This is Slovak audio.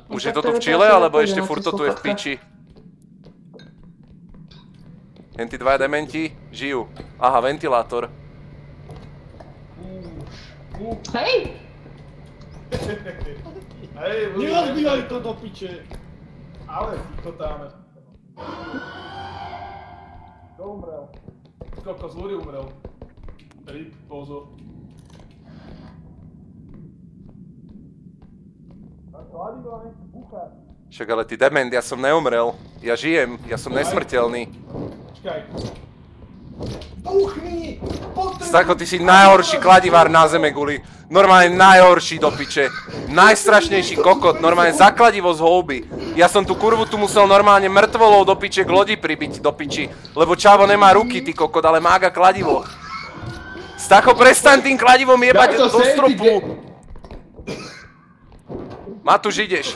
Už je to tu v Chile, alebo ešte furt to tu je v piči? Jen tí dvaja dementi žijú. Aha, ventilátor. Hej! Nerozbíjaj to do piče! Ale vykotáme. Kto umrel? Koľko z ľudí umrel? Rip, pozor. Však ale ty dement, ja som neumrel. Ja žijem, ja som nesmrteľný. Počkaj. Buchni! Stako, ty si najhorší kladivár na zeme, Guli. Normálne najhorší do piče. Najstrašnejší kokot, normálne za kladivo z houby. Ja som tú kurvu tu musel normálne mŕtvolou do piče k lodi pribiť do piči. Lebo Čavo nemá ruky, ty kokot, ale mága kladivo. Stako, prestaň tým kladivom jebať do stropu. Matúš, ideš.